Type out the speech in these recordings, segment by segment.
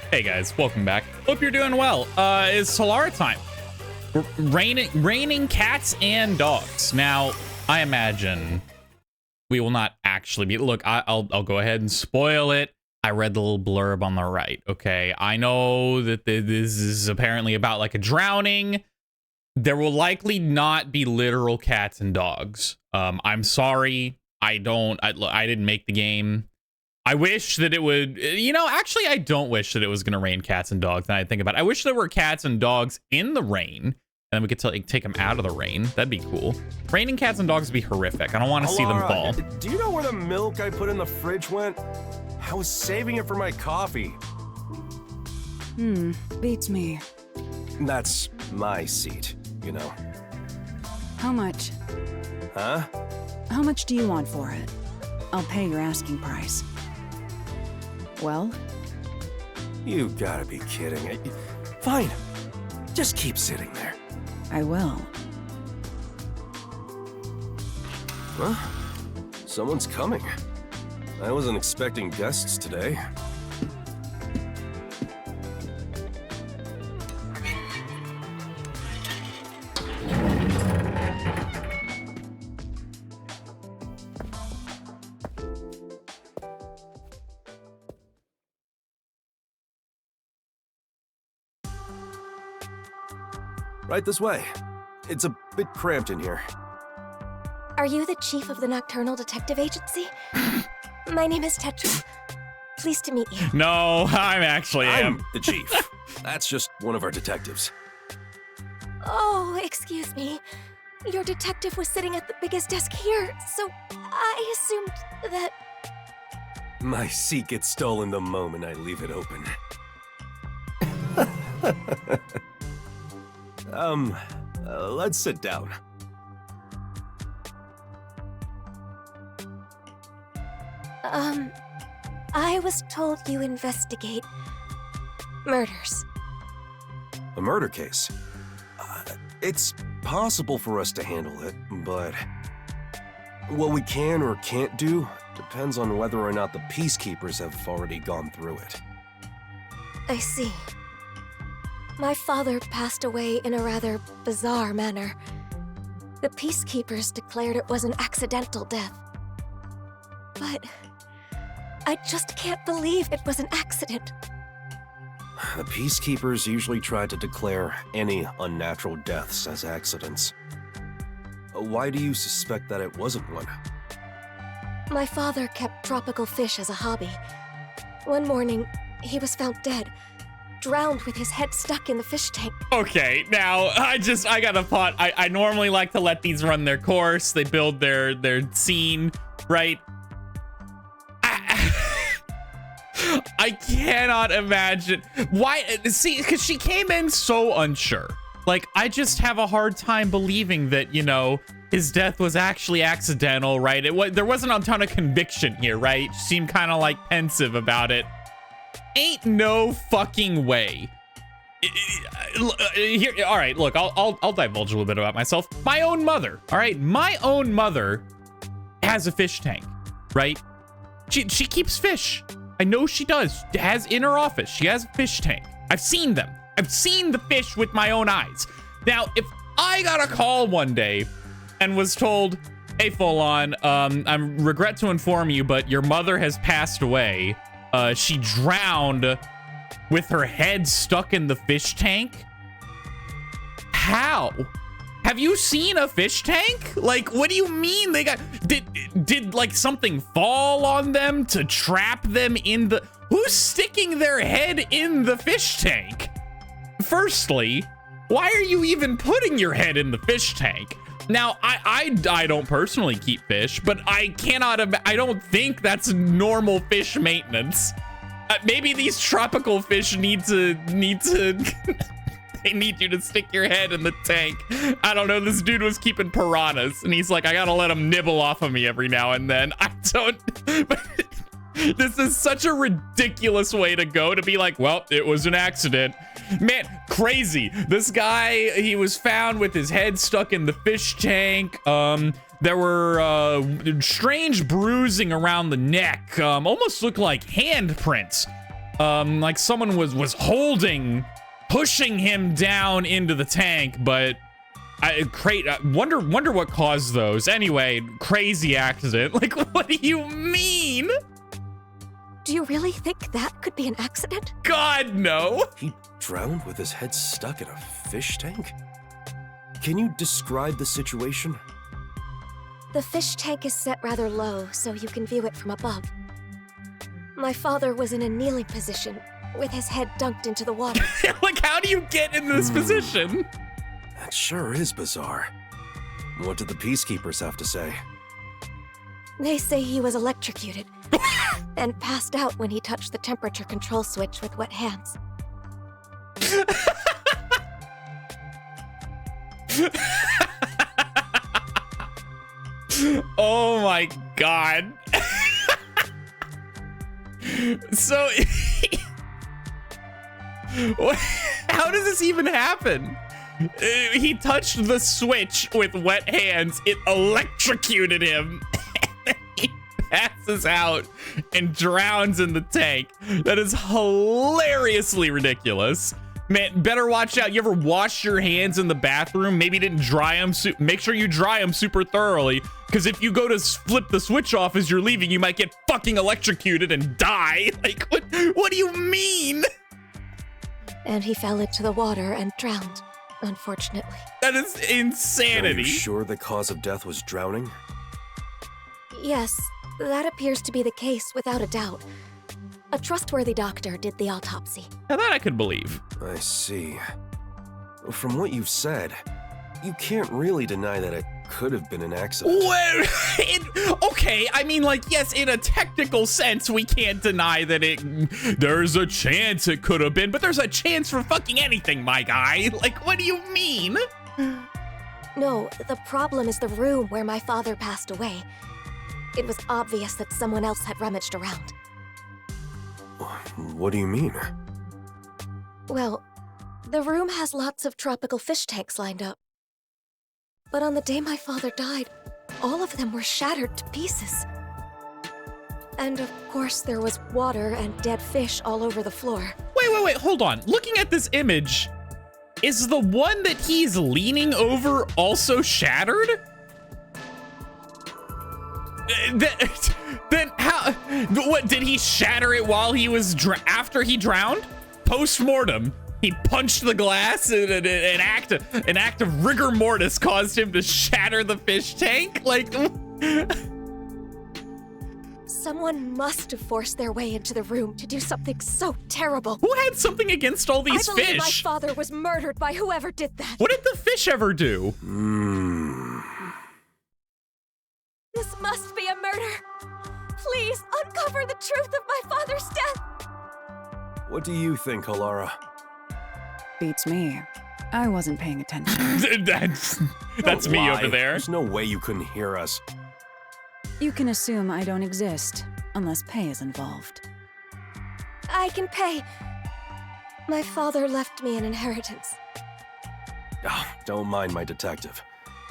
Hey guys, welcome back. Hope you're doing well. It's Solara time. Raining cats and dogs. Now, I imagine we will not actually be. Look, I'll go ahead and spoil it. I read the little blurb on the right. Okay, I know that this is apparently about like a drowning. There will likely not be literal cats and dogs. I'm sorry. I didn't make the game. I wish that it would, actually, I don't wish that it was going to rain cats and dogs. Now I think about it. I wish there were cats and dogs in the rain, and then we could take them out of the rain. That'd be cool. Raining cats and dogs would be horrific. I don't want to see them fall. Do you know where the milk I put in the fridge went? I was saving it for my coffee. Beats me. That's my seat, you know. How much? Huh? How much do you want for it? I'll pay your asking price. Well? You gotta be kidding. Fine. Just keep sitting there. I will. Huh? Someone's coming. I wasn't expecting guests today. Right this way. It's a bit cramped in here. Are you the chief of the Nocturnal Detective Agency? My name is Tetra. Pleased to meet you. No, I'm the chief. That's just one of our detectives. Oh, excuse me. Your detective was sitting at the biggest desk here, so I assumed that... My seat gets stolen the moment I leave it open. Let's sit down. I was told you investigate murders. A murder case? It's possible for us to handle it, but what we can or can't do depends on whether or not the peacekeepers have already gone through it. I see. My father passed away in a rather bizarre manner. The peacekeepers declared it was an accidental death. But I just can't believe it was an accident. The peacekeepers usually try to declare any unnatural deaths as accidents. Why do you suspect that it wasn't one? My father kept tropical fish as a hobby. One morning, he was found dead, drowned with his head stuck in the fish tank. Okay, now I got a thought. I normally like to let these run their course. They build their scene, right? I cannot imagine why. See, because she came in so unsure. Like, I just have a hard time believing that, his death was actually accidental, right? There wasn't a ton of conviction here, right? She seemed kind of like pensive about it. Ain't no fucking way. Here, all right, look, I'll divulge a little bit about myself. My own mother, all right? My own mother has a fish tank, right? She keeps fish. I know she does. Has in her office. She has a fish tank. I've seen them. I've seen the fish with my own eyes. Now, if I got a call one day and was told, "Hey, Folon, I regret to inform you, but your mother has passed away. She drowned with her head stuck in the fish tank." How? Have you seen a fish tank? Like, what do you mean they got... Did like something fall on them to trap them in the... Who's sticking their head in the fish tank? Firstly, why are you even putting your head in the fish tank? Now, I don't personally keep fish, but I don't think that's normal fish maintenance. Maybe these tropical fish need to they need you to stick your head in the tank. I don't know. This dude was keeping piranhas, and he's like, I gotta let them nibble off of me every now and then. This is such a ridiculous way to go, to be like, well, it was an accident. Man, crazy. This guy, he was found with his head stuck in the fish tank. There were strange bruising around the neck. Almost looked like handprints. Like someone was pushing him down into the tank, but I wonder what caused those. Anyway, crazy accident. Like, what do you mean? Do you really think that could be an accident? God, no. He drowned with his head stuck in a fish tank? Can you describe the situation? The fish tank is set rather low, so you can view it from above. My father was in a kneeling position, with his head dunked into the water. Like, how do you get in this position? That sure is bizarre. What did the peacekeepers have to say? They say he was electrocuted and passed out when he touched the temperature control switch with wet hands. Oh my god. So, how does this even happen? He touched the switch with wet hands, it electrocuted him, and then he passes out and drowns in the tank. That is hilariously ridiculous. Man, better watch out. You ever wash your hands in the bathroom? Maybe didn't dry them. Make sure you dry them super thoroughly, because if you go to flip the switch off as you're leaving, you might get fucking electrocuted and die. Like, what do you mean? And he fell into the water and drowned, unfortunately. That is insanity. Are you sure the cause of death was drowning? Yes, that appears to be the case without a doubt. A trustworthy doctor did the autopsy. Now that I could believe. I see. From what you've said, you can't really deny that it could have been an accident. Okay, I mean, like, yes, in a technical sense, we can't deny that there's a chance it could have been, but there's a chance for fucking anything, my guy. Like, what do you mean? No, the problem is the room where my father passed away. It was obvious that someone else had rummaged around. What do you mean? Well, the room has lots of tropical fish tanks lined up. But on the day my father died, all of them were shattered to pieces. And of course, there was water and dead fish all over the floor. Wait, hold on. Looking at this image, is the one that he's leaning over also shattered? Then how? What, did he shatter it while he was after he drowned? Post-mortem, he punched the glass, and an act of rigor mortis caused him to shatter the fish tank. Like, someone must have forced their way into the room to do something so terrible. who had something against all these I believe fish? my father was murdered by whoever did that. What did the fish ever do? This must be a murder. Please uncover the truth of my father's death. What do you think, Alara? Beats me. I wasn't paying attention. That's Don't me lie. over there. There's no way you couldn't hear us. You can assume I don't exist, unless pay is involved. I can pay. My father left me an inheritance. Oh, don't mind my detective.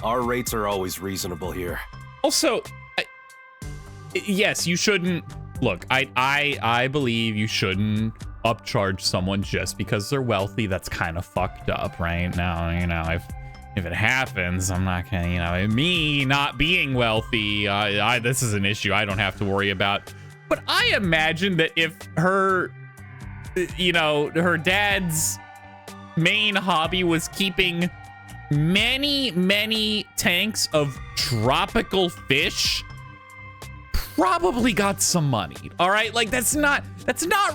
Our rates are always reasonable here. Also, yes, you shouldn't. Look, I believe you shouldn't upcharge someone just because they're wealthy. That's kind of fucked up, right? Now, you know, if it happens, I'm not gonna, you know, me not being wealthy, this is an issue I don't have to worry about. But I imagine that if her, you know, her dad's main hobby was keeping many tanks of tropical fish, probably got some money. All right, like that's not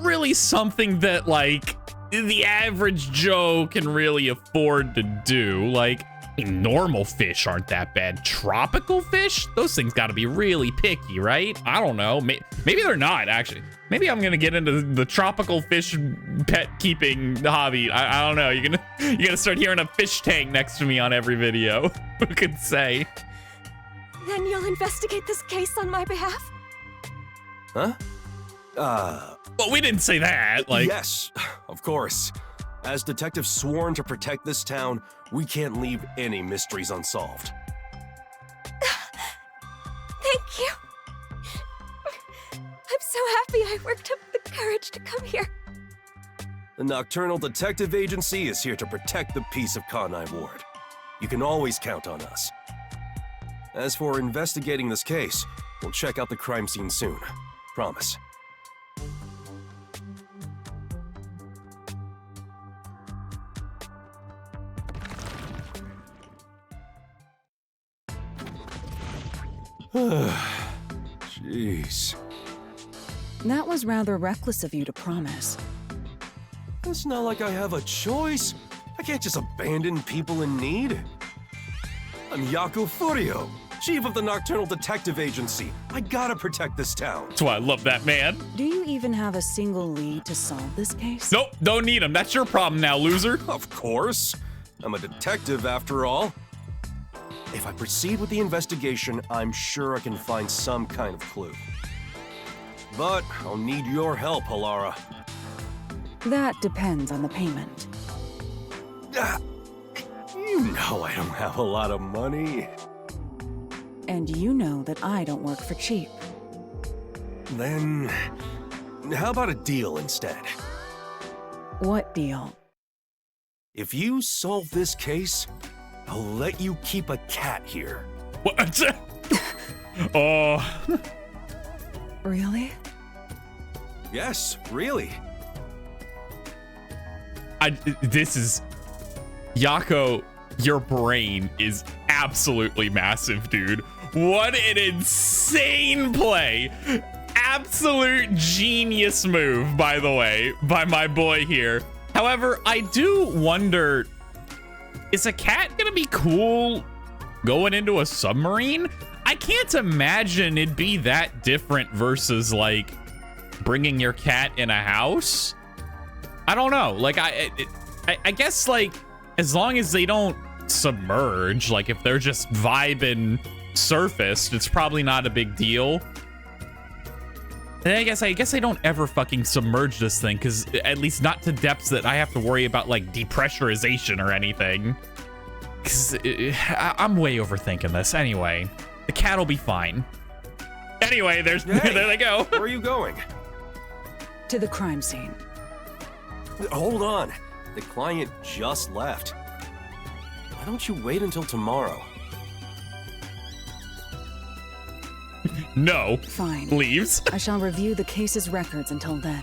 really something that like the average Joe can really afford to do. Like, I mean, normal fish aren't that bad. Tropical fish, those things got to be really picky, right? I don't know. Maybe they're not, actually. Maybe I'm gonna get into the tropical fish pet keeping hobby. I don't know. You're gonna start hearing a fish tank next to me on every video. Who could say? Then you'll investigate this case on my behalf? Huh? Well, we didn't say that. Like, yes, of course. As detectives sworn to protect this town, we can't leave any mysteries unsolved. Thank you. I'm so happy I worked up the courage to come here. The Nocturnal Detective Agency is here to protect the peace of Conai Ward. You can always count on us. As for investigating this case, we'll check out the crime scene soon. Promise. Jeez. That was rather reckless of you to promise. It's not like I have a choice. I can't just abandon people in need. I'm Yaku Furio, chief of the Nocturnal Detective Agency. I gotta protect this town. That's why I love that man. Do you even have a single lead to solve this case? Nope, don't need him. That's your problem now, loser. Of course. I'm a detective after all. If I proceed with the investigation, I'm sure I can find some kind of clue. But I'll need your help, Halara. That depends on the payment. You know I don't have a lot of money. And you know that I don't work for cheap. Then, how about a deal instead? What deal? If you solve this case, I'll let you keep a cat here. What? Oh. Really? Yes, really. This is... Yako, your brain is absolutely massive, dude. What an insane play. Absolute genius move, by the way, by my boy here. However, I do wonder, is a cat gonna be cool going into a submarine? I can't imagine it'd be that different versus like bringing your cat in a house. I don't know. Like I guess like as long as they don't submerge, like if they're just vibing surfaced, it's probably not a big deal. And I guess I don't ever fucking submerge this thing, because at least not to depths that I have to worry about like depressurization or anything. Because I'm way overthinking this. Anyway, the cat will be fine. Anyway, there they go. Where are you going? To the crime scene. Hold on. The client just left. Why don't you wait until tomorrow? No. Fine. Leaves. I shall review the case's records until then.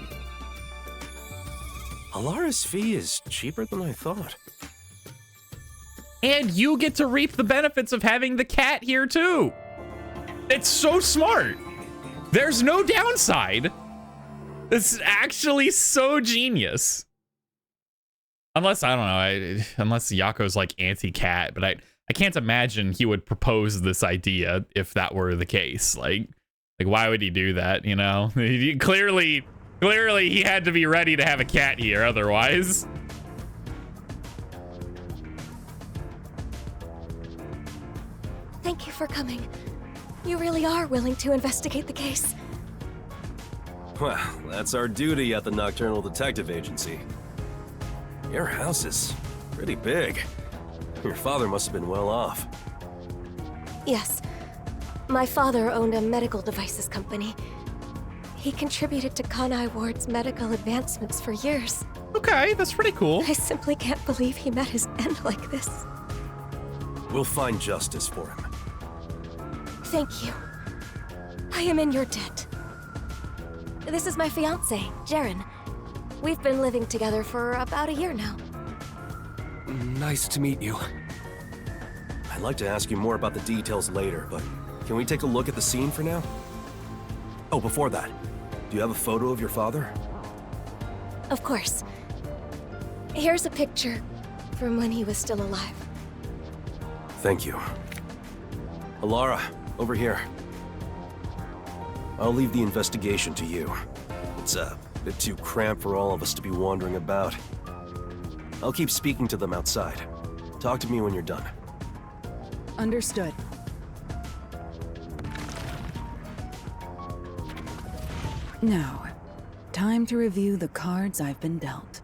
Alara's fee is cheaper than I thought. And you get to reap the benefits of having the cat here too. It's so smart. There's no downside. It's actually so genius. Unless, I don't know, unless Yako's like anti-cat, but I can't imagine he would propose this idea if that were the case. Like why would he do that, you know? Clearly he had to be ready to have a cat here otherwise. Thank you for coming. You really are willing to investigate the case. Well, that's our duty at the Nocturnal Detective Agency. Your house is pretty big. Your father must have been well off. Yes. My father owned a medical devices company. He contributed to Conai Ward's medical advancements for years. Okay, that's pretty cool. I simply can't believe he met his end like this. We'll find justice for him. Thank you. I am in your debt. This is my fiancé, Jaren. We've been living together for about a year now. Nice to meet you. I'd like to ask you more about the details later, but can we take a look at the scene for now? Oh, before that, do you have a photo of your father? Of course. Here's a picture from when he was still alive. Thank you. Alara, over here. I'll leave the investigation to you. It's a bit too cramped for all of us to be wandering about. I'll keep speaking to them outside. Talk to me when you're done. Understood. Now, time to review the cards I've been dealt.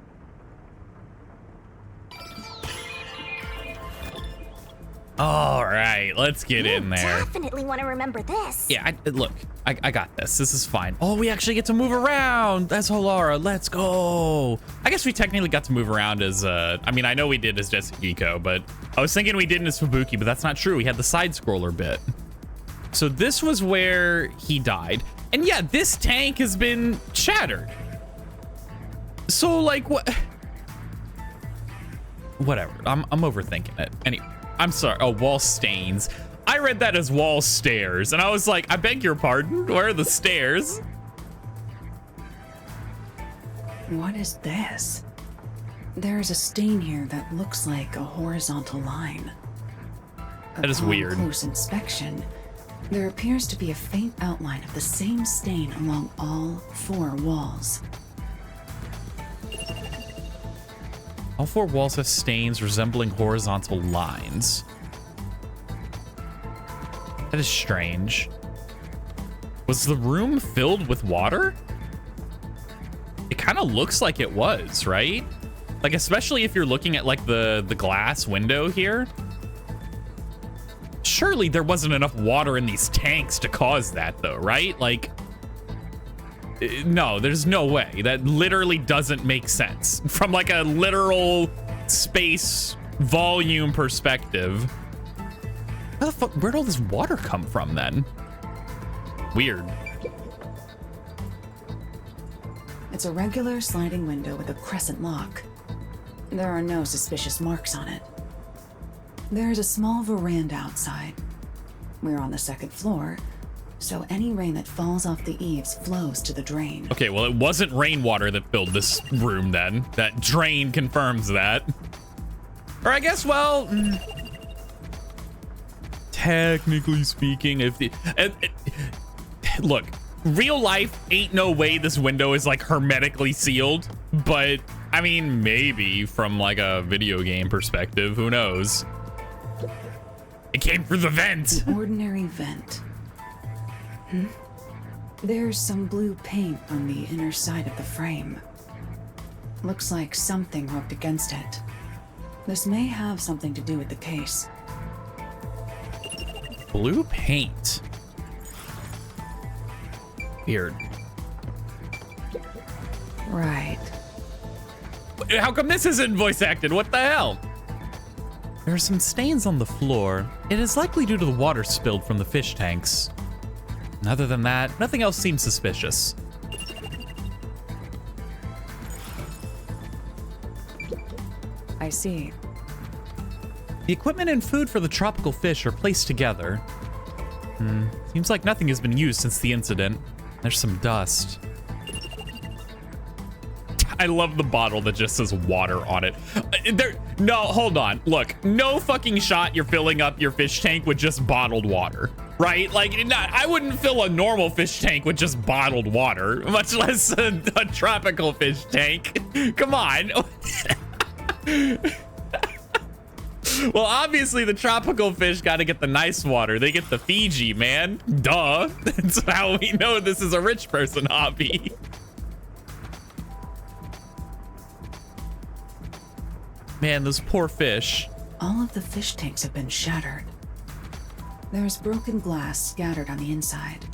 All right, let's get in there. Definitely want to remember this. Yeah, look, I got this. This is fine. Oh, we actually get to move around. That's Holara. Let's go. I guess we technically got to move around as, I mean, I know we did as Jessugiko, but I was thinking we didn't as Fubuki, but that's not true. We had the side scroller bit. So this was where he died. And yeah, this tank has been shattered. So like, what? Whatever. I'm overthinking it. Anyway, I'm sorry. Oh, wall stains. I read that as wall stairs, and I was like, I beg your pardon. Where are the stairs? What is this? There is a stain here that looks like a horizontal line. That is weird. Upon close inspection, there appears to be a faint outline of the same stain along all 4 walls. All 4 walls have stains resembling horizontal lines. That is strange. Was the room filled with water? It kind of looks like it was, right? Like, especially if you're looking at like the glass window here. Surely there wasn't enough water in these tanks to cause that though, right? Like, no, there's no way. That literally doesn't make sense from like a literal space volume perspective. Where the fuck, where'd all this water come from then? Weird. It's a regular sliding window with a crescent lock. There are no suspicious marks on it. There is a small veranda outside. We're on the 2nd floor, so any rain that falls off the eaves flows to the drain. Okay, well, it wasn't rainwater that filled this room then. That drain confirms that. Or I guess, well, technically speaking, if the look, real life ain't no way this window is like hermetically sealed, but I mean, maybe from like a video game perspective, who knows? It came through the vent. An ordinary vent. There's some blue paint on the inner side of the frame. Looks like something rubbed against it. This may have something to do with the case. Blue paint. Weird. Right. How come this isn't voice acted? What the hell? There are some stains on the floor. It is likely due to the water spilled from the fish tanks. And other than that, nothing else seems suspicious. I see. The equipment and food for the tropical fish are placed together. Seems like nothing has been used since the incident. There's some dust. I love the bottle that just says water on it. No, hold on. Look, no fucking shot you're filling up your fish tank with just bottled water, right? Like, I wouldn't fill a normal fish tank with just bottled water, much less a tropical fish tank. Come on. Well, obviously the tropical fish got to get the nice water. They get the Fiji, man. Duh. That's how we know this is a rich person hobby. Man, those poor fish. All of the fish tanks have been shattered. There's broken glass scattered on the inside,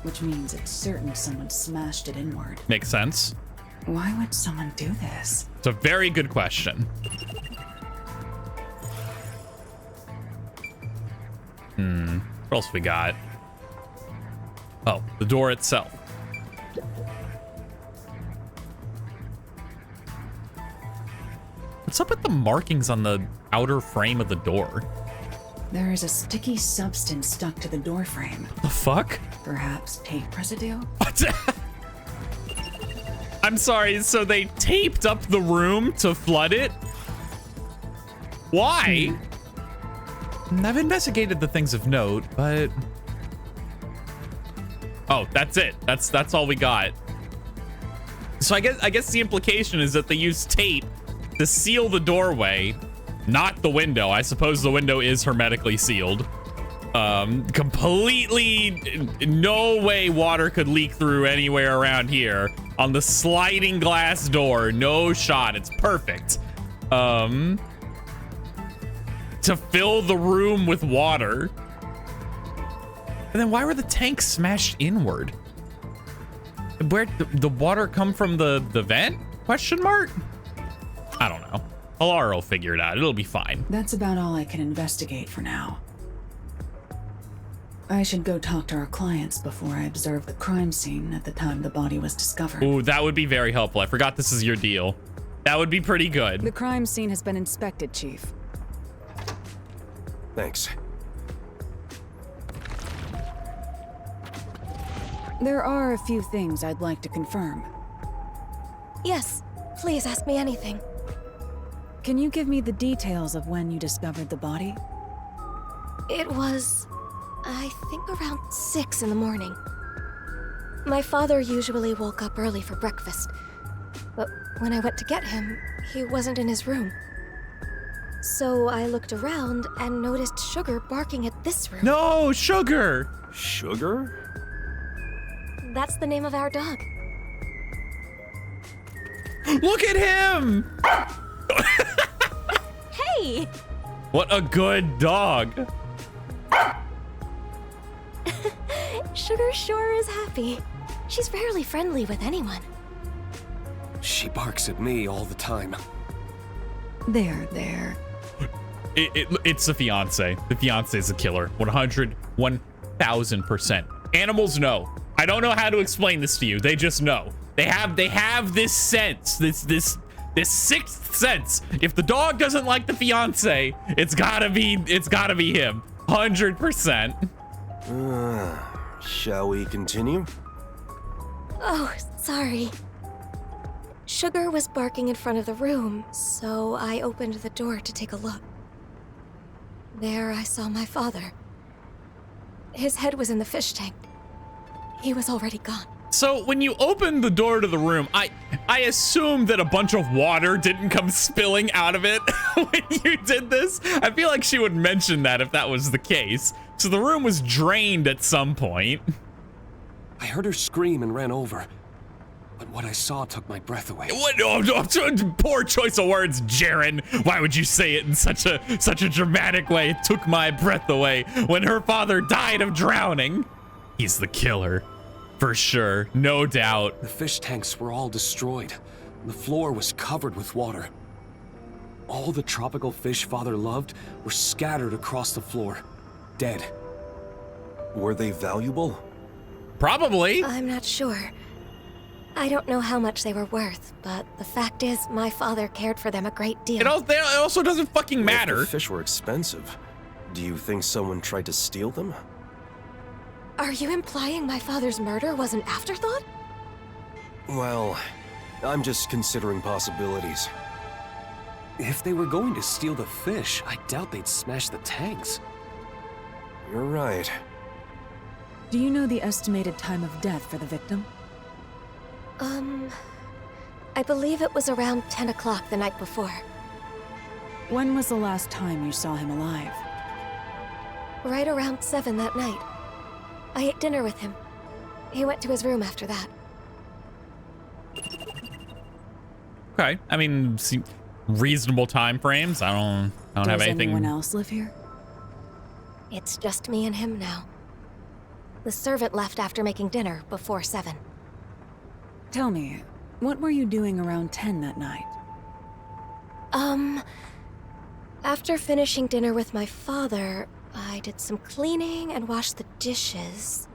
which means it's certain someone smashed it inward. Makes sense. Why would someone do this? It's a very good question. What else we got? Oh, the door itself. What's up with the markings on the outer frame of the door? There is a sticky substance stuck to the door frame. The fuck? Perhaps tape residue? What? I'm sorry, so they taped up the room to flood it? Why? I've investigated the things of note, but... Oh, that's it. That's all we got. So I guess the implication is that they used tape to seal the doorway, not the window. I suppose the window is hermetically sealed. Completely no way water could leak through anywhere around here. On the sliding glass door, no shot. It's perfect. to fill the room with water. And then why were the tanks smashed inward? Where the water come from the vent? Question mark? I don't know. Alara will figure it out. It'll be fine. That's about all I can investigate for now. I should go talk to our clients before I observe the crime scene at the time the body was discovered. Ooh, that would be very helpful. I forgot this is your deal. That would be pretty good. The crime scene has been inspected, Chief. Thanks. There are a few things I'd like to confirm. Yes, please ask me anything. Can you give me the details of when you discovered the body? It was, I think, around 6 in the morning. My father usually woke up early for breakfast, but when I went to get him, he wasn't in his room. So I looked around and noticed Sugar barking at this room. No, Sugar! Sugar? That's the name of our dog. Look at him! Hey! What a good dog. Sugar sure is happy. She's rarely friendly with anyone. She barks at me all the time. There. It's the fiance. The fiance is a killer. 100, 1000%. Animals know. I don't know how to explain this to you. They just know. They have this sense, this sixth sense. If the dog doesn't like the fiance, it's gotta be him. 100%. Shall we continue? Oh, sorry. Sugar was barking in front of the room, so I opened the door to take a look. There I saw my father. His head was in the fish tank. He was already gone. So when you opened the door to the room, I assume that a bunch of water didn't come spilling out of it when you did this. I feel like she would mention that if that was the case. So the room was drained at some point. I heard her scream and ran over, but what I saw took my breath away. What? Oh, poor choice of words, Jaren. Why would you say it in such a dramatic way? It took my breath away when her father died of drowning. He's the killer. For sure, no doubt. The fish tanks were all destroyed. The floor was covered with water. All the tropical fish Father loved were scattered across the floor, dead. Were they valuable? Probably. I'm not sure. I don't know how much they were worth, but the fact is, my father cared for them a great deal. It also doesn't fucking If matter. the fish were expensive, do you think someone tried to steal them? Are you implying my father's murder was an afterthought? Well, I'm just considering possibilities. If they were going to steal the fish, I doubt they'd smash the tanks. You're right. Do you know the estimated time of death for the victim? I believe it was around 10 o'clock the night before. When was the last time you saw him alive? Right around 7 that night. I ate dinner with him. He went to his room after that. Okay, I mean, reasonable time frames. I don't have anything. Does anyone else live here? It's just me and him now. The servant left after making dinner before 7. Tell me, what were you doing around 10 that night? After finishing dinner with my father, I did some cleaning and washed the dishes.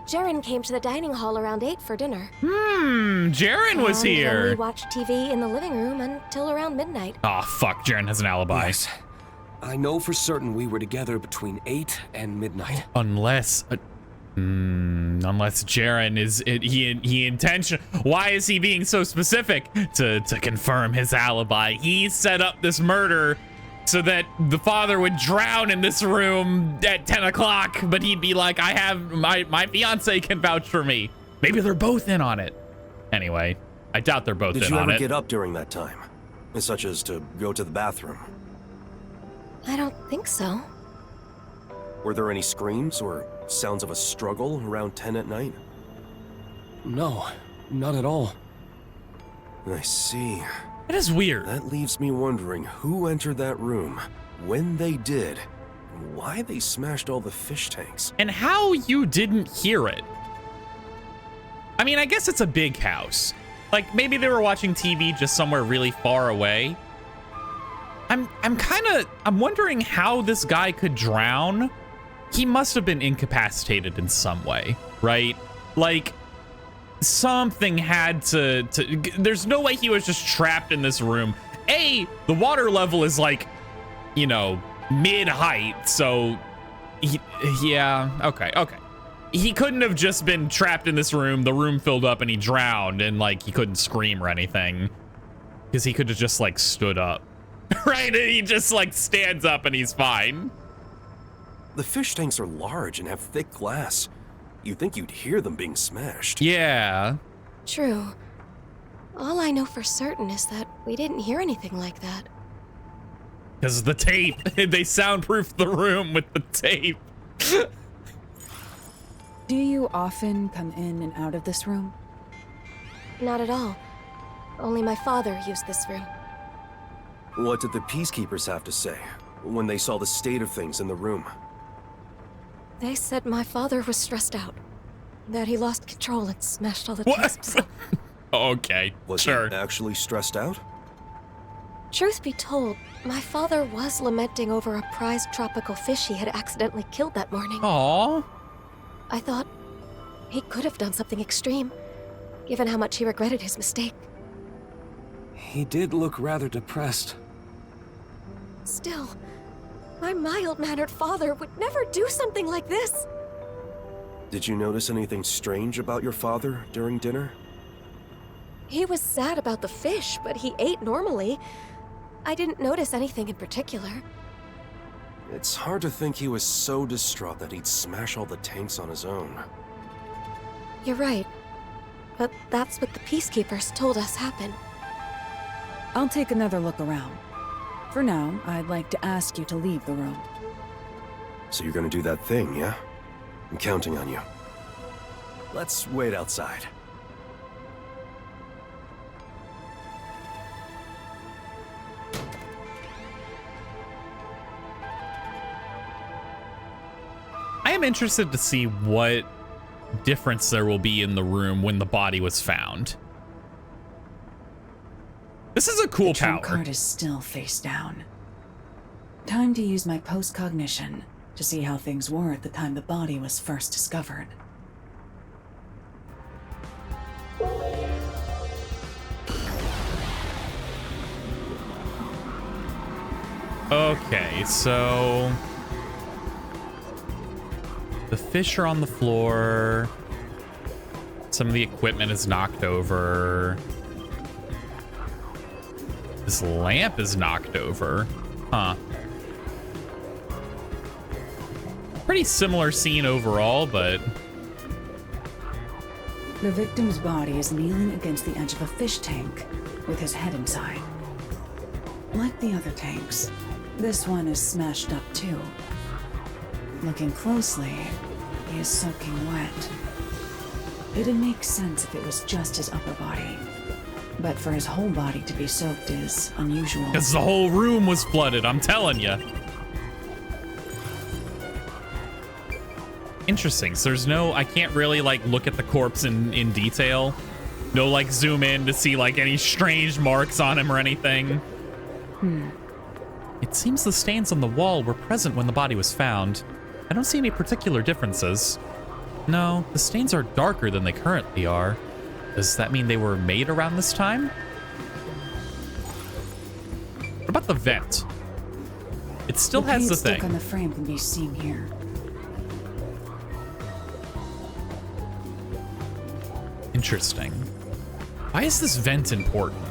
Jaren came to the dining hall around 8 for dinner. Jaren was And then here. we watched TV in the living room until around midnight. Oh, fuck, Jaren has an alibi. Yes. I know for certain we were together between 8 and midnight. Unless Jaren is he intention. Why is he being so specific to confirm his alibi? He set up this murder so that the father would drown in this room at 10 o'clock, but he'd be like, I have my fiance can vouch for me. Maybe they're both in on it. Anyway, I doubt they're both Did in you on ever it. get up during that time? Such as to go to the bathroom? I don't think so. Were there any screams or sounds of a struggle around 10 at night? No, not at all. I see. That is weird. That leaves me wondering who entered that room when they did, and why they smashed all the fish tanks. And how you didn't hear it. I mean, I guess it's a big house. Like, maybe they were watching TV just somewhere really far away. I'm wondering how this guy could drown. He must have been incapacitated in some way, right? Like, something had to there's no way he was just trapped in this room. The water level is like, you know, mid-height, so yeah, okay. He couldn't have just been trapped in this room, the room filled up and he drowned and like he couldn't scream or anything. Because he could have just like stood up. Right? And he just like stands up and he's fine. The fish tanks are large and have thick glass. You'd think you'd hear them being smashed. Yeah. True. All I know for certain is that we didn't hear anything like that. Because the tape. They soundproofed the room with the tape. Do you often come in and out of this room? Not at all. Only my father used this room. What did the peacekeepers have to say when they saw the state of things in the room? They said my father was stressed out. That he lost control and smashed all the What? tanks. Okay, Was sure. he actually stressed out? Truth be told, my father was lamenting over a prized tropical fish he had accidentally killed that morning. Aw. I thought he could have done something extreme, given how much he regretted his mistake. He did look rather depressed. Still, my mild-mannered father would never do something like this. Did you notice anything strange about your father during dinner? He was sad about the fish, but he ate normally. I didn't notice anything in particular. It's hard to think he was so distraught that he'd smash all the tanks on his own. You're right. But that's what the peacekeepers told us happened. I'll take another look around. For now, I'd like to ask you to leave the room. So you're gonna do that thing, yeah? I'm counting on you. Let's wait outside. I am interested to see what difference there will be in the room when the body was found. This is a cool The trump power. card is still face down. Time to use my post-cognition to see how things were at the time the body was first discovered. Okay, so the fish are on the floor. Some of the equipment is knocked over. This lamp is knocked over. Huh. Pretty similar scene overall, but The victim's body is kneeling against the edge of a fish tank with his head inside. Like the other tanks, this one is smashed up too. Looking closely, he is soaking wet. It'd make sense if it was just his upper body, but for his whole body to be soaked is unusual. because the whole room was flooded, I'm telling you. Interesting. So there's no, I can't really like look at the corpse in detail. No like zoom in to see like any strange marks on him or anything. It seems the stains on the wall were present when the body was found. I don't see any particular differences. No, the stains are darker than they currently are. Does that mean they were made around this time? What about the vent? It still has the paint stuck thing. on the frame can be seen here. Interesting. Why is this vent important?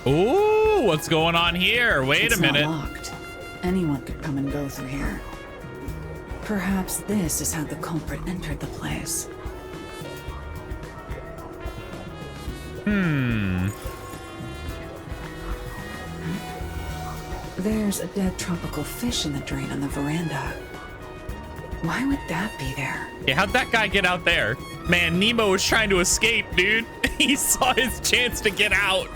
Ooh, what's going on here? Wait It's a minute. not locked. Anyone could come and go through here. Perhaps this is how the culprit entered the place. There's a dead tropical fish in the drain on the veranda. Why would that be there? Yeah, how'd that guy get out there? Man, Nemo was trying to escape, dude. He saw his chance to get out.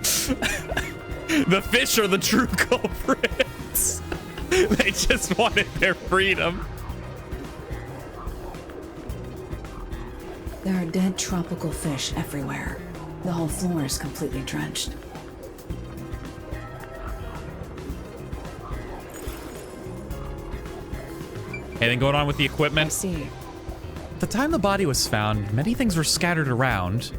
The fish are the true culprits. They just wanted their freedom. There are dead tropical fish everywhere. The whole floor is completely drenched. Anything going on with the I equipment? see. At the time the body was found, many things were scattered around.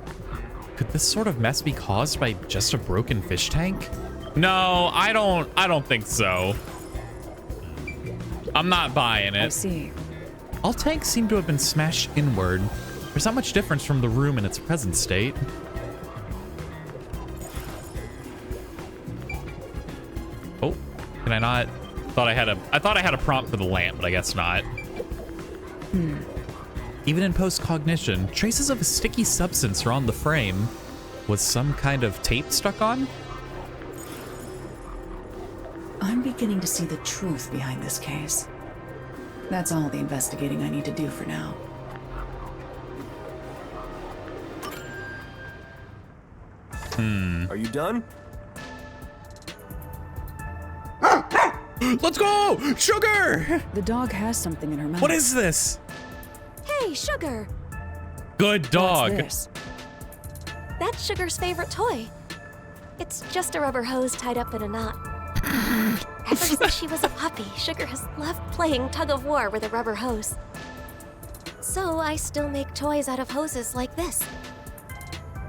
Could this sort of mess be caused by just a broken fish tank? No, I don't think so. I'm not buying I it. see. All tanks seem to have been smashed inward. There's not much difference from the room in its present state. Oh, can I not? I thought I had a prompt for the lamp, but I guess not. Even in post-cognition, traces of a sticky substance are on the frame. Was some kind of tape stuck on? I'm beginning to see the truth behind this case. That's all the investigating I need to do for now. Are you done? Let's go! Sugar! The dog has something in her mouth. What is this? Hey, Sugar! Good dog. What's this? That's Sugar's favorite toy. It's just a rubber hose tied up in a knot. Ever since she was a puppy, Sugar has loved playing tug of war with a rubber hose. So I still make toys out of hoses like this.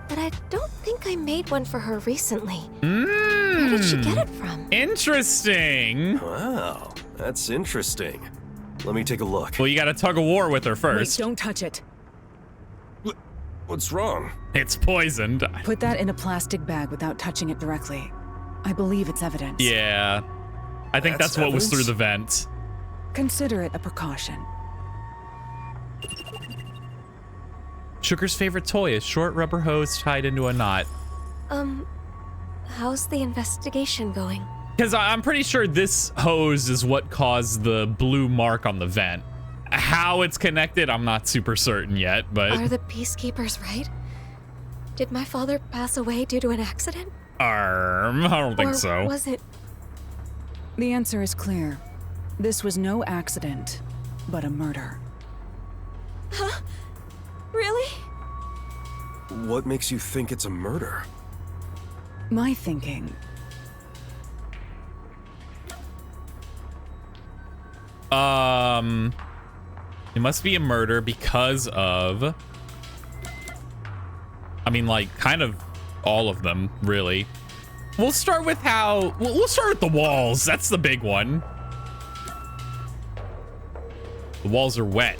But I don't think I made one for her recently. Where did she get it from? Interesting. Wow, that's interesting. Let me take a look. Well, you got to tug of war with her Wait, first. don't touch it. What's wrong? It's poisoned. Put that in a plastic bag without touching it directly. I believe it's evidence. Yeah. I think that's what was through the vent. Consider it a precaution. Sugar's favorite toy is short rubber hose tied into a knot. How's the investigation going? Because I'm pretty sure this hose is what caused the blue mark on the vent. How it's connected, I'm not super certain yet, but... Are the peacekeepers right? Did my father pass away due to an accident? I don't think Or so. was it... The answer is clear. This was no accident, but a murder. Huh? Really? What makes you think it's a murder? My thinking. It must be a murder because of... I mean, like, kind of all of them, really. We'll start with how... We'll start with the walls. That's the big one. The walls are wet.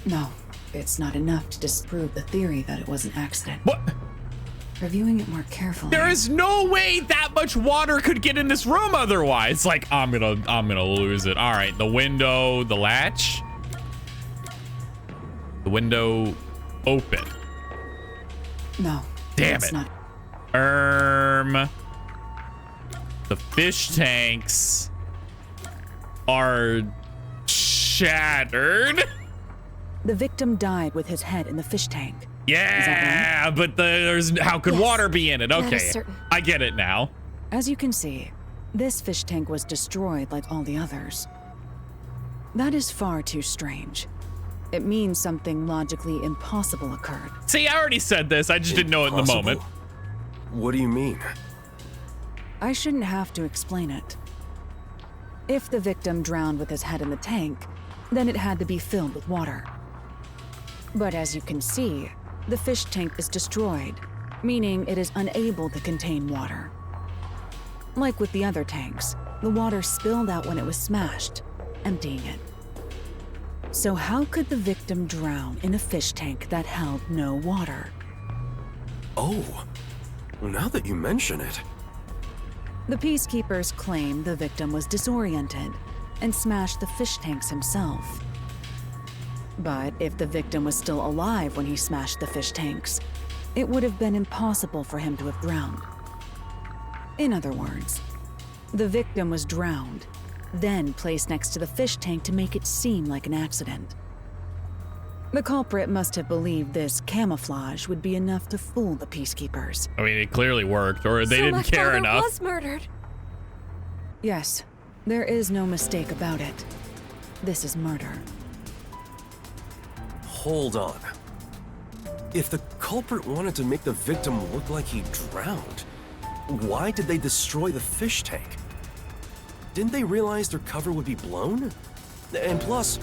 No, it's not enough to disprove the theory that it was an accident. What? Reviewing it more carefully. There is no way that much water could get in this room otherwise. Like, I'm gonna lose it. All right, the window, the latch. The window open. No. Damn it's it. Not. The fish tanks are shattered. The victim died with his head in the fish tank. Yeah, but there's how could Yes, water be in it? that is Okay, certain. I get it now. As you can see, this fish tank was destroyed like all the others. That is far too strange. It means something logically impossible occurred. See, I already said this. I just didn't know it in the moment. Impossible? What do you mean? I shouldn't have to explain it. If the victim drowned with his head in the tank, then it had to be filled with water. But as you can see, the fish tank is destroyed, meaning it is unable to contain water. Like with the other tanks, the water spilled out when it was smashed, emptying it. So how could the victim drown in a fish tank that held no water? Oh, now that you mention it. The peacekeepers claim the victim was disoriented and smashed the fish tanks himself. But if the victim was still alive when he smashed the fish tanks, it would have been impossible for him to have drowned. In other words, the victim was drowned, then placed next to the fish tank to make it seem like an accident. The culprit must have believed this camouflage would be enough to fool the peacekeepers. I mean, it clearly worked, or they So didn't my care father enough. was murdered. Yes, there is no mistake about it. This is murder. Hold on. If the culprit wanted to make the victim look like he drowned, why did they destroy the fish tank? Didn't they realize their cover would be blown? And plus,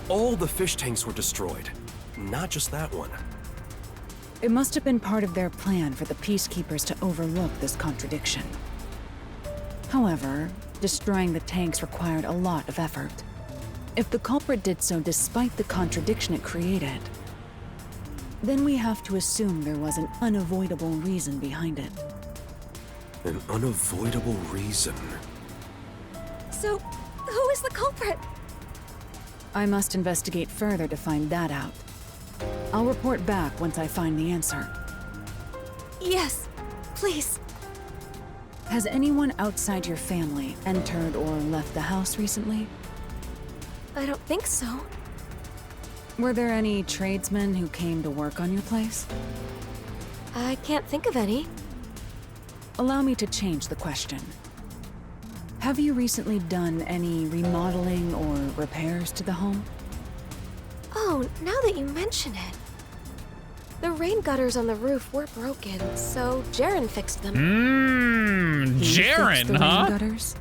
all the fish tanks were destroyed, not just that one. It must have been part of their plan for the peacekeepers to overlook this contradiction. However, destroying the tanks required a lot of effort. If the culprit did so despite the contradiction it created, then we have to assume there was an unavoidable reason behind it. An unavoidable reason. So, who is the culprit? I must investigate further to find that out. I'll report back once I find the answer. Yes, please. Has anyone outside your family entered or left the house recently? I don't think so. Were there any tradesmen who came to work on your place? I can't think of any. Allow me to change the question. Have you recently done any remodeling or repairs to the home? Oh, now that you mention it. The rain gutters on the roof were broken, so Jaren fixed them. He fixed Jaren, the rain huh? gutters?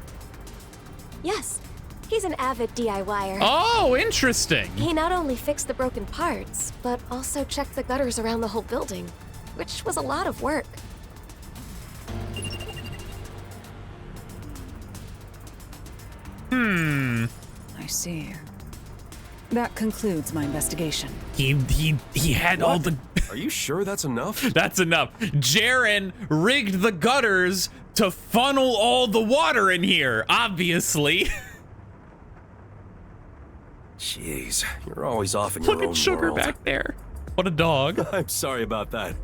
Yes, he's an avid DIYer. Oh, interesting. He not only fixed the broken parts, but also checked the gutters around the whole building, which was a lot of work. I see. That concludes my investigation. He had all the. Are you sure that's enough? That's enough. Jaren rigged the gutters to funnel all the water in here, obviously. Jeez, you're always off in your Look own at Sugar world. back there. What a dog. I'm sorry about that.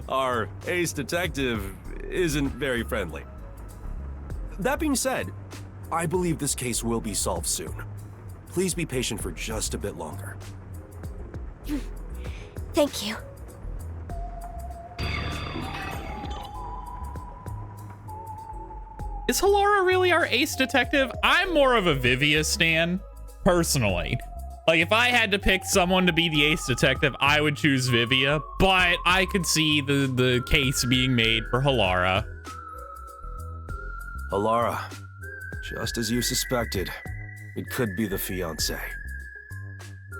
Our ace detective isn't very friendly. That being said, I believe this case will be solved soon. Please be patient for just a bit longer. Thank you. Is Halara really our ace detective? I'm more of a Vivia stan, personally. Like, if I had to pick someone to be the ace detective, I would choose Vivia, but I could see the case being made for Halara. Alara, just as you suspected, it could be the fiancé.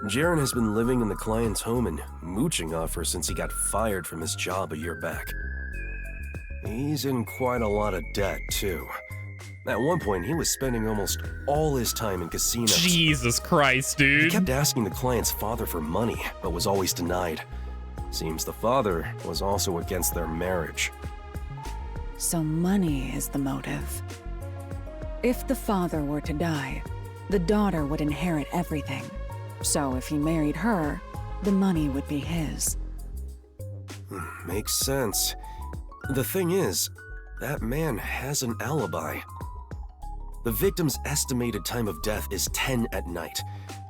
Jaren has been living in the client's home and mooching off her since he got fired from his job a year back. He's in quite a lot of debt, too. At one point, he was spending almost all his time in casinos. Jesus Christ, He dude. kept asking the client's father for money, but was always denied. Seems the father was also against their marriage. So money is the motive. If the father were to die, the daughter would inherit everything. So if he married her, the money would be his. Makes sense. The thing is, that man has an alibi. The victim's estimated time of death is 10 at night.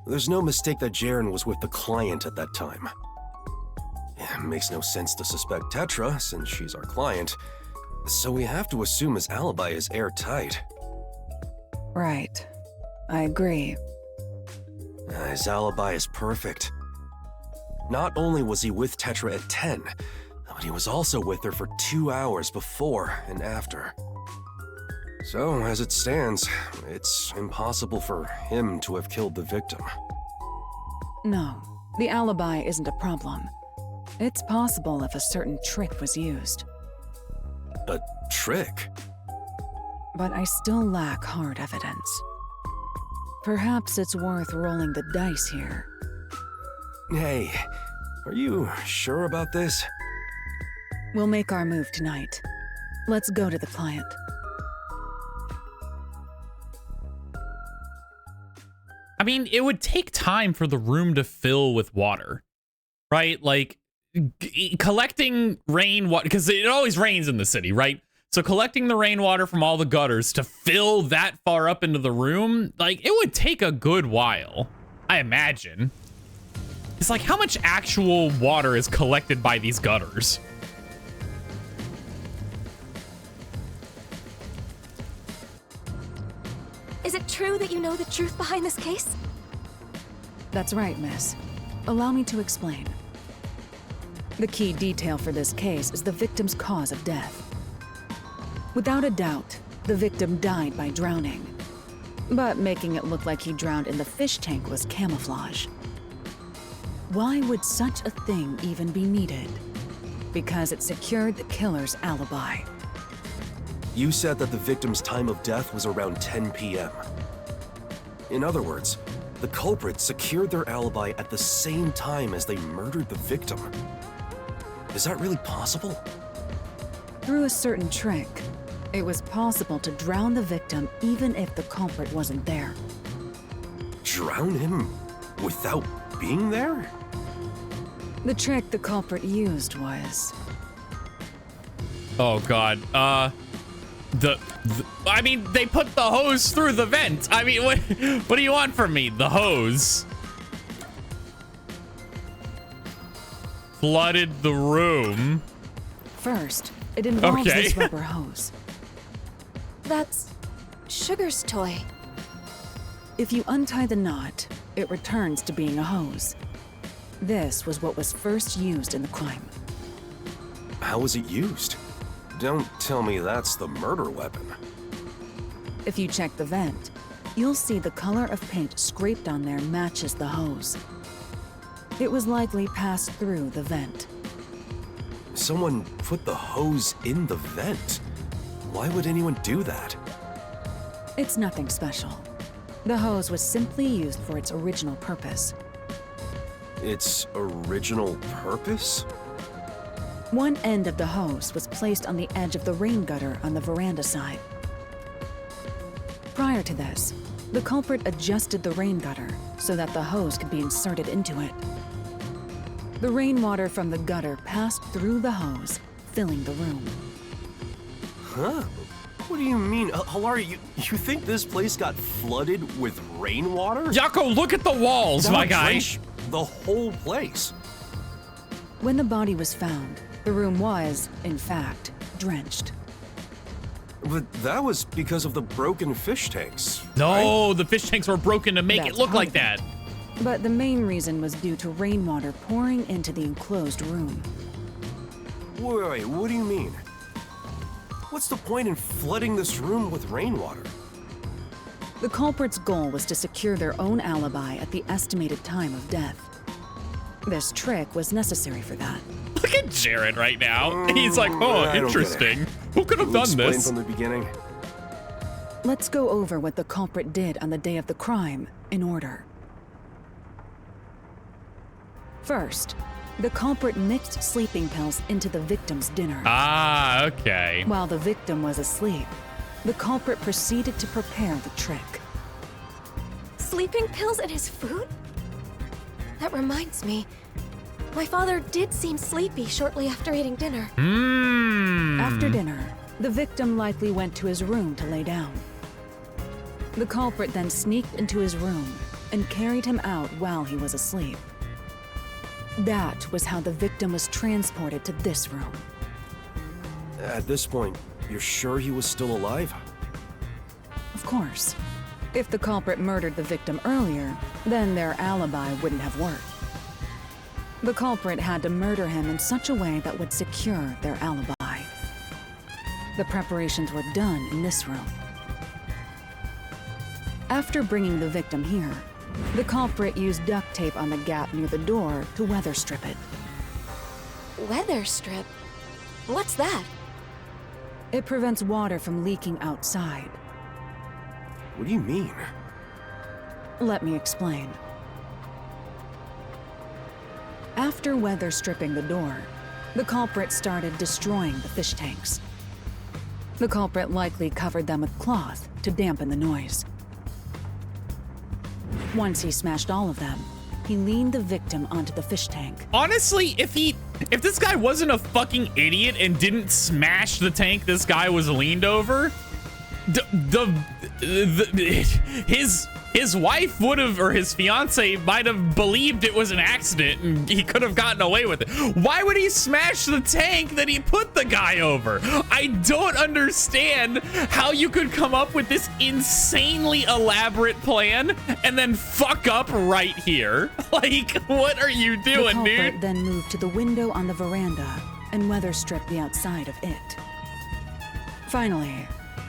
There's no mistake that Jaren was with the client at that time. It makes no sense to suspect Tetra, since she's our client, so we have to assume his alibi is airtight. Right. I agree. His alibi is perfect. Not only was he with Tetra at 10, but he was also with her for 2 hours before and after. So, as it stands, it's impossible for him to have killed the victim. No, the alibi isn't a problem. It's possible if a certain trick was used. A trick? But I still lack hard evidence. Perhaps it's worth rolling the dice here. Hey, are you sure about this? We'll make our move tonight. Let's go to the client. I mean, it would take time for the room to fill with water, right? Like, collecting rainwater, because it always rains in the city, right? So collecting the rainwater from all the gutters to fill that far up into the room, like, it would take a good while, I imagine. is like how much actual water is collected by these gutters? Is it true that you know the truth behind this case? That's right, miss. Allow me to explain. The key detail for this case is the victim's cause of death. Without a doubt, the victim died by drowning. But making it look like he drowned in the fish tank was camouflage. Why would such a thing even be needed? Because it secured the killer's alibi. You said that the victim's time of death was around 10 p.m. In other words, the culprit secured their alibi at the same time as they murdered the victim. Is that really possible? Through a certain trick, it was possible to drown the victim even if the culprit wasn't there. Drown him without being there? The trick the culprit used was... Oh god. I mean, they put the hose through the vent. I mean, what do you want from me? The hose. Flooded the room. First, it involves Okay. this rubber hose. That's Sugar's toy. If you untie the knot, it returns to being a hose. This was what was first used in the crime. How was it used? Don't tell me that's the murder weapon. If you check the vent, you'll see the color of paint scraped on there matches the hose. It was likely passed through the vent. Someone put the hose in the vent. Why would anyone do that? It's nothing special. The hose was simply used for its original purpose. Its original purpose? One end of the hose was placed on the edge of the rain gutter on the veranda side. Prior to this, the culprit adjusted the rain gutter so that the hose could be inserted into it. The rainwater from the gutter passed through the hose, filling the room. Huh? What do you mean? Hilari, you think this place got flooded with rainwater? Yako, look at the walls, That my would guy. drench the whole place. When the body was found, the room was, in fact, drenched. But that was because of the broken fish tanks. No, the fish tanks were broken to make it That's look part like of it. that. But the main reason was due to rainwater pouring into the enclosed room. Wait, what do you mean? What's the point in flooding this room with rainwater? The culprit's goal was to secure their own alibi at the estimated time of death. This trick was necessary for that. Look at Jared right now. He's like, oh, I don't get it. interesting. Who could have Can you done explain this? from the beginning? Let's go over what the culprit did on the day of the crime in order. First, the culprit mixed sleeping pills into the victim's dinner. Ah, okay. While the victim was asleep, the culprit proceeded to prepare the trick. Sleeping pills in his food? That reminds me. My father did seem sleepy shortly after eating dinner. After dinner, the victim likely went to his room to lay down. The culprit then sneaked into his room and carried him out while he was asleep. That was how the victim was transported to this room. At this point, you're sure he was still alive? Of course. If the culprit murdered the victim earlier, then their alibi wouldn't have worked. The culprit had to murder him in such a way that would secure their alibi. The preparations were done in this room. After bringing the victim here, the culprit used duct tape on the gap near the door to weather strip it. Weather strip? What's that? It prevents water from leaking outside. What do you mean? Let me explain. After weather stripping the door, the culprit started destroying the fish tanks. The culprit likely covered them with cloth to dampen the noise. Once he smashed all of them, he leaned the victim onto the fish tank. Honestly, if this guy wasn't a fucking idiot and didn't smash the tank this guy was leaned over, his his wife would have, or his fiance might have believed it was an accident and he could have gotten away with it. Why would he smash the tank that he put the guy over? I don't understand how you could come up with this insanely elaborate plan and then fuck up right here. Like, what are you The doing, culprit dude? then moved to the window on the veranda and weather stripped the outside of it. Finally,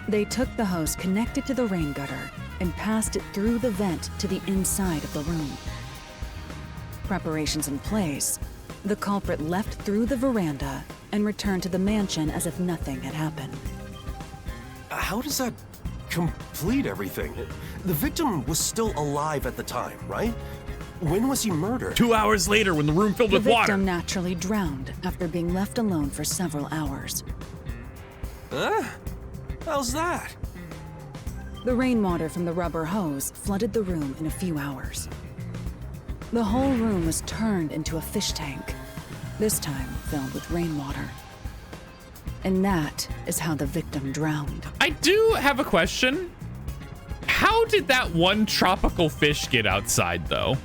they took the hose connected to the rain gutter and passed it through the vent to the inside of the room. Preparations in place, the culprit left through the veranda and returned to the mansion as if nothing had happened. How does that complete everything? The victim was still alive at the time, right? When was he murdered? 2 hours later when the room filled The with victim water. naturally drowned after being left alone for several hours. Huh? How's that? The rainwater from the rubber hose flooded the room in a few hours. The whole room was turned into a fish tank, this time filled with rainwater. And that is how the victim drowned. I do have a question. How did that one tropical fish get outside, though?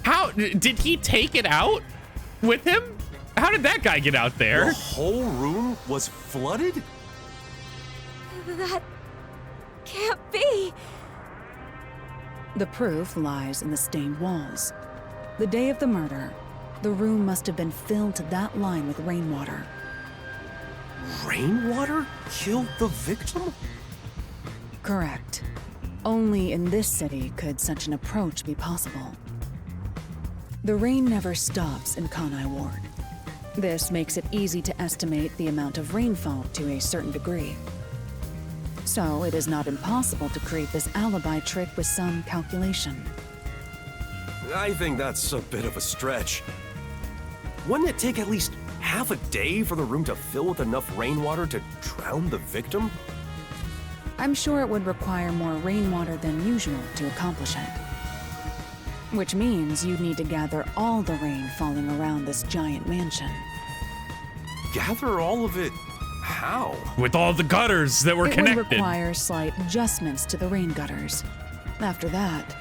How did he take it out with him? How did that guy get out there? The whole room was flooded? That can't be. The proof lies in the stained walls. The day of the murder, the room must have been filled to that line with rainwater. Rainwater killed the victim? Correct. Only in this city could such an approach be possible. The rain never stops in Kanai Ward. This makes it easy to estimate the amount of rainfall to a certain degree. So it is not impossible to create this alibi trick with some calculation. I think that's a bit of a stretch. Wouldn't it take at least half a day for the room to fill with enough rainwater to drown the victim? I'm sure it would require more rainwater than usual to accomplish it. Which means you'd need to gather all the rain falling around this giant mansion. Gather all of it how? With all the gutters that were It would connected. require slight adjustments to the rain gutters. After that,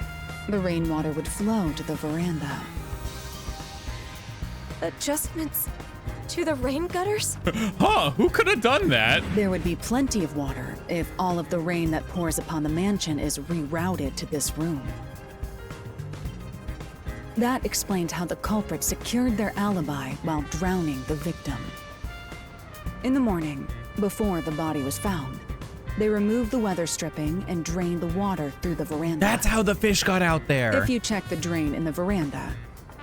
the rainwater would flow to the veranda. Adjustments to the rain gutters? Huh, who could have done that? There would be plenty of water if all of the rain that pours upon the mansion is rerouted to this room. That explains how the culprit secured their alibi while drowning the victim. In the morning, before the body was found, they removed the weather stripping and drained the water through the veranda. That's how the fish got out there. If you check the drain in the veranda,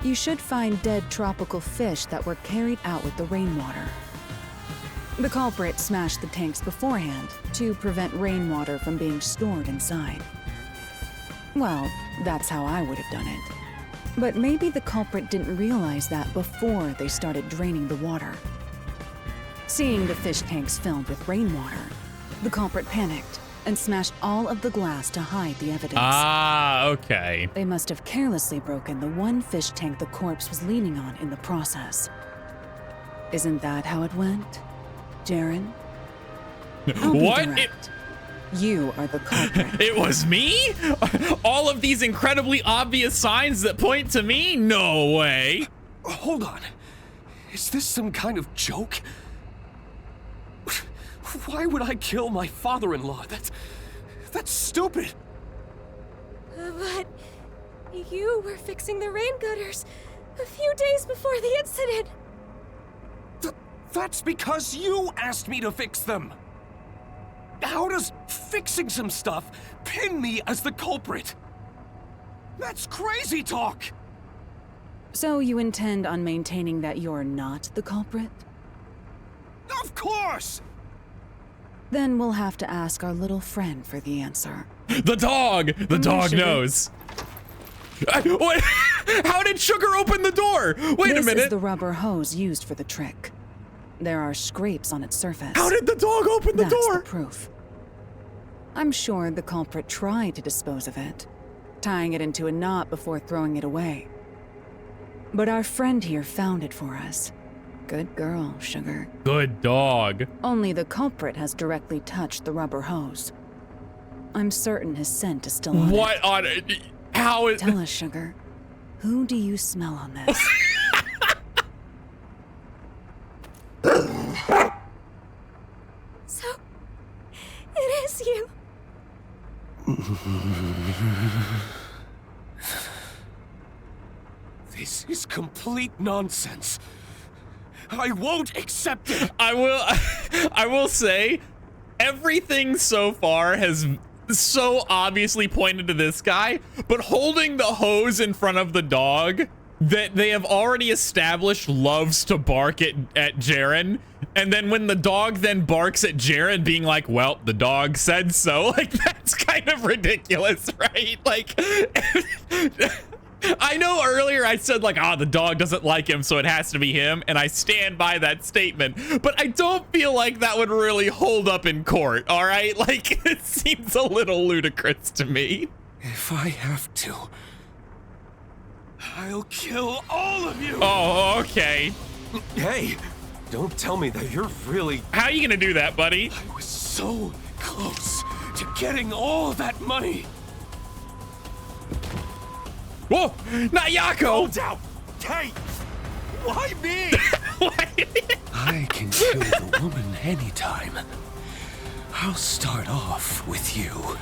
you should find dead tropical fish that were carried out with the rainwater. The culprit smashed the tanks beforehand to prevent rainwater from being stored inside. Well, that's how I would have done it. But maybe the culprit didn't realize that before they started draining the water. Seeing the fish tanks filled with rainwater, the culprit panicked and smashed all of the glass to hide the evidence. Ah, okay. They must have carelessly broken the one fish tank the corpse was leaning on in the process. Isn't that how it went, Jaren? I'll be What? direct. You are the culprit. It was me? All of these incredibly obvious signs that point to me? No way. Hold on. Is this some kind of joke? Why would I kill my father-in-law? That's stupid. But you were fixing the rain gutters a few days before the incident. That's because you asked me to fix them. How does fixing some stuff pin me as the culprit? That's crazy talk. So you intend on maintaining that you're not the culprit? Of course. Then we'll have to ask our little friend for the answer. The dog! The dog Sugar. knows. What? How did Sugar open the door? Wait a This minute. is the rubber hose used for the trick. There are scrapes on its surface. How did the dog open the That's door? the proof. I'm sure the culprit tried to dispose of it, tying it into a knot before throwing it away. But our friend here found it for us. Good girl, Sugar. Good dog. Only the culprit has directly touched the rubber hose. I'm certain his scent is still on What it. on how it? Tell us, Sugar. Who do you smell on this? So, it is you. This is complete nonsense. I won't accept it. I will say everything so far has so obviously pointed to this guy, but holding the hose in front of the dog that they have already established loves to bark at Jaren, and then when the dog then barks at Jaren being like, well, the dog said so, like that's kind of ridiculous, right? Like I know earlier I said like, the dog doesn't like him, so it has to be him, and I stand by that statement, but I don't feel like that would really hold up in court, all right? Like, it seems a little ludicrous to me. If I have to, I'll kill all of you. Oh, okay. Hey, don't tell me that you're really... How are you gonna do that, buddy? I was so close to getting all that money. Whoa, not Yako! Hold out! Hey! Why me? I can kill the woman anytime. I'll start off with you.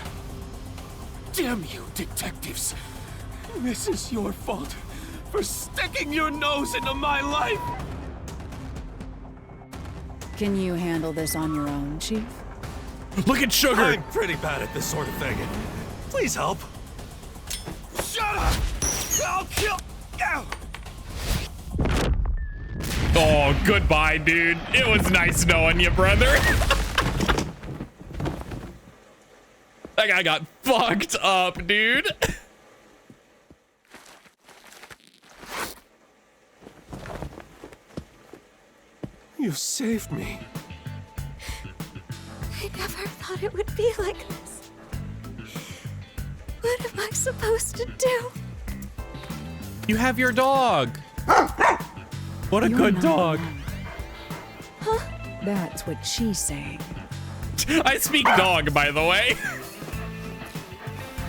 Damn you, detectives. This is your fault for sticking your nose into my life. Can you handle this on your own, Chief? Look at Sugar! I'm pretty bad at this sort of thing. Please help. Shut up! I'll kill... Ow. Oh, goodbye, dude. It was nice knowing you, brother. That guy got fucked up, dude. You saved me. I never thought it would be like this. What am I supposed to do? You have your dog. What a You're good not dog. alone. That's what she's saying. I speak dog, by the way.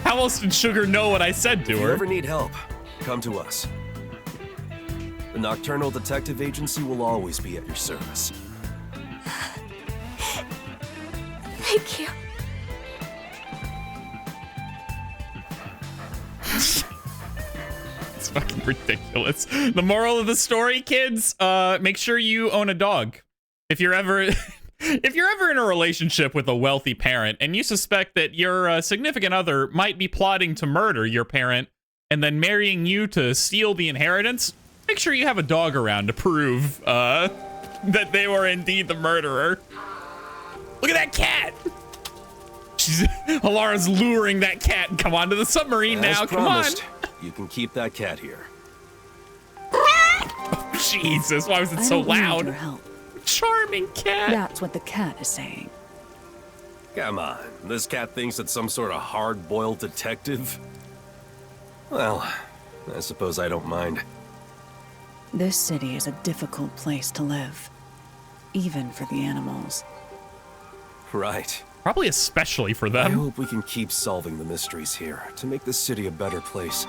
How else did Sugar know what I said to If you her? ever need help, come to us. The Nocturnal Detective Agency will always be at your service. Thank you. It's fucking ridiculous. The moral of the story, kids, make sure you own a dog. If you're ever in a relationship with a wealthy parent and you suspect that your significant other might be plotting to murder your parent and then marrying you to steal the inheritance, make sure you have a dog around to prove that they were indeed the murderer. Look at that cat. Alara's luring that cat. Come on to the submarine now. As promised, you can keep that cat here. Come on. Jesus, why was it I so don't need loud? your help. Charming cat. That's what the cat is saying. Come on, this cat thinks it's some sort of hard-boiled detective? Well, I suppose I don't mind. This city is a difficult place to live, even for the animals. Right. Probably especially for I them. hope we can keep solving the mysteries here to make this city a better place.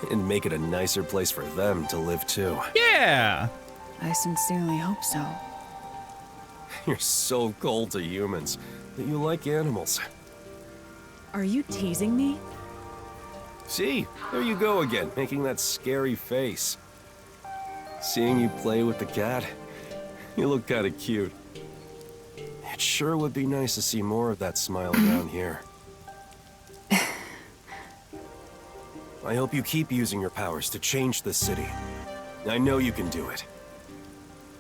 And make it a nicer place for them to live too. Yeah. I sincerely hope so. You're so cold to humans that you like animals. Are you teasing me? See, there you go again, making that scary face. Seeing you play with the cat, you look kind of cute. It sure would be nice to see more of that smile around here. I hope you keep using your powers to change this city. I know you can do it.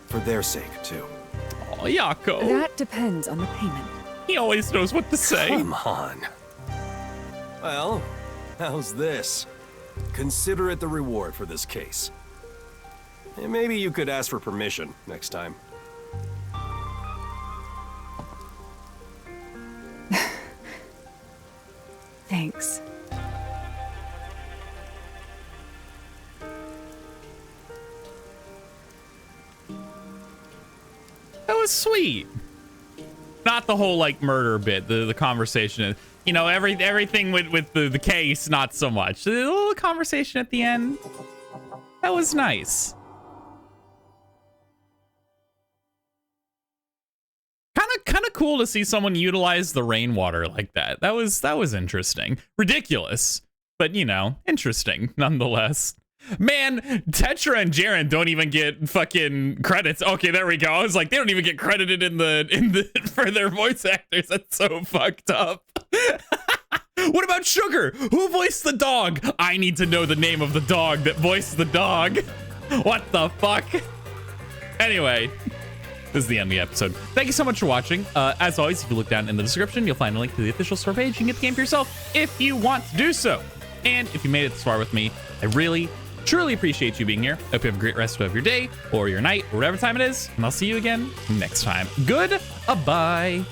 For their sake, too. Oh, Yako. That depends on the payment. He always knows what to say. Come on. Well, how's this? Consider it the reward for this case. And maybe you could ask for permission next time. Thanks. That was sweet. Not the whole like murder bit, the conversation. You know, everything with the case, not so much. The little conversation at the end, that was nice. Kind of cool to see someone utilize the rainwater like that. That was interesting. Ridiculous, but you know, interesting nonetheless. Man, Tetra and Jaren don't even get fucking credits. Okay, there we go. I was like, they don't even get credited in the for their voice actors. That's so fucked up. What about Sugar? Who voiced the dog? I need to know the name of the dog that voiced the dog. What the fuck? Anyway, this is the end of the episode. Thank you so much for watching. As always, if you look down in the description, you'll find a link to the official store page. You can get the game for yourself if you want to do so. And if you made it this far with me, I really, truly appreciate you being here. Hope you have a great rest of your day or your night or whatever time it is. And I'll see you again next time. Goodbye.